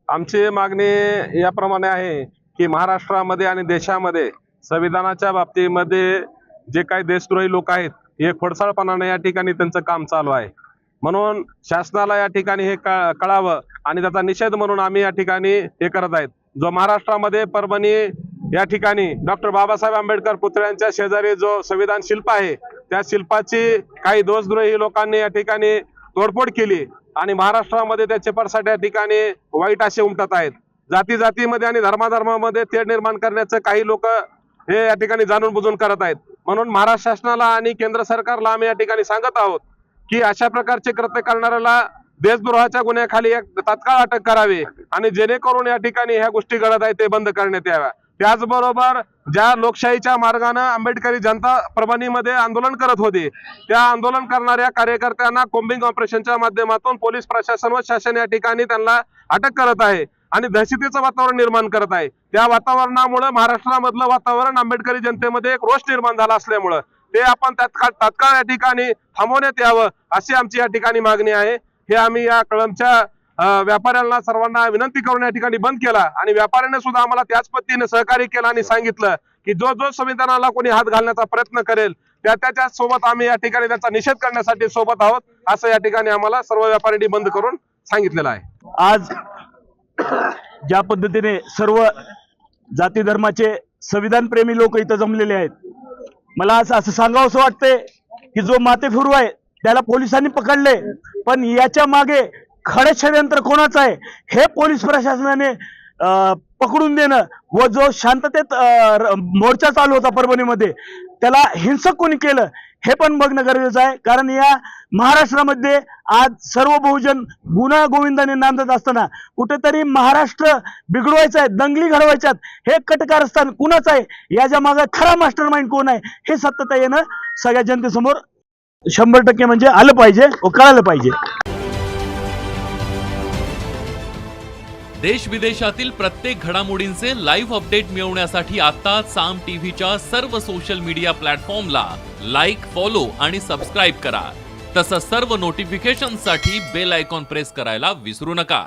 आमची मागणी याप्रमाणे आहे की महाराष्ट्रामध्ये आणि देशामध्ये संविधानाच्या बाबतीमध्ये जे काही देशद्रोही लोक आहेत हे खोडसाळपणाने या ठिकाणी त्यांचं काम चालू आहे। म्हणून शासनाला या ठिकाणी हे कळावं आणि त्याचा निषेध म्हणून आम्ही या ठिकाणी हे करत आहेत। जो महाराष्ट्रामध्ये परभणी या ठिकाणी डॉक्टर बाबासाहेब आंबेडकर पुतळ्यांच्या शेजारी जो संविधान शिल्प आहे त्या शिल्पाची काही देशद्रोही लोकांनी या ठिकाणी तोडफोड केली आणि महाराष्ट्रामध्ये त्याचे पडसाद या ठिकाणी वाईट असे उमटत आहेत। जाती जातीमध्ये आणि धर्माधर्मामध्ये तेढ निर्माण करण्याचं काही लोक हे या ठिकाणी जाणून बुजून करत आहेत। म्हणून महाराष्ट्र शासनाला आणि केंद्र सरकारला आम्ही या ठिकाणी सांगत आहोत की अशा प्रकारचे कृत्य करणाऱ्याला देशद्रोहाच्या गुन्ह्याखाली तात्काळ अटक करावी आणि जेणेकरून या ठिकाणी ह्या गोष्टी घडत आहेत ते बंद करण्यात याव्या। त्याचबरोबर ज्या लोकशाहीच्या मार्गाने आंबेडकरी जनता परभणीमध्ये आंदोलन करत होते त्या आंदोलन करणाऱ्या कार्यकर्त्यांना कोम्बिंग ऑपरेशनच्या माध्यमातून पोलीस प्रशासन व शासन या ठिकाणी त्यांना अटक करत आहे आणि दहशतीचं वातावरण निर्माण करत आहे। त्या वातावरणामुळे महाराष्ट्रामधलं वातावरण आंबेडकरी जनतेमध्ये एक रोष निर्माण झाला असल्यामुळे ते आपण तात्काळ या ठिकाणी थांबवण्यात यावं अशी आमची या ठिकाणी मागणी आहे। हे आम्ही या कळंबच्या व्यापाऱ्यांना सर्वांना विनंती करून या ठिकाणी बंद केला आणि व्यापाऱ्याने सुद्धा आम्हाला त्याच पद्धतीने सहकार्य केलं आणि सांगितलं की जो संविधानाला कोणी हात घालण्याचा प्रयत्न करेल त्याच्या सोबत आम्ही या ठिकाणी त्याचा निषेध करण्यासाठी सोबत आहोत असं या ठिकाणी आम्हाला सर्व व्यापाऱ्यांनी बंद करून सांगितलेलं आहे। आज ज्या पद्धतीने सर्व जाती धर्माचे संविधान प्रेमी लोक इथं जमलेले आहेत, मला असं सांगावंसं वाटतंय की जो माथेफिरू आहे त्याला पोलिसांनी पकडले, पण याच्या मागे खडे षडयंत्र कोणाचं आहे हे पोलीस प्रशासनाने पकडून देणं व जो शांततेत मोर्चा चालू होता परभणीमध्ये त्याला हिंसक कोणी केलं हे पण बघणं गरजेचं आहे। कारण या महाराष्ट्रामध्ये आज सर्व बहुजन गुन्हा गोविंदाने नांदत असताना कुठेतरी महाराष्ट्र बिघडवायचा आहे, दंगली घडवायच्यात, हे कटकारस्थान कुणाचं आहे, याच्या मागे खरा मास्टर माइंड कोण आहे हे सत्यता येणं सगळ्या जनतेसमोर 100% म्हणजे आलं पाहिजे व कळालं पाहिजे। देश विदेशातील प्रत्येक घडामोडींचे लाईव्ह अपडेट मिळवण्यासाठी आता साम टीव्हीच्या सर्व सोशल मीडिया प्लॅटफॉर्मला लाईक, फॉलो आणि सबस्क्राईब करा। तसंच सर्व नोटिफिकेशनसाठी बेल आयकॉन प्रेस करायला विसरू नका।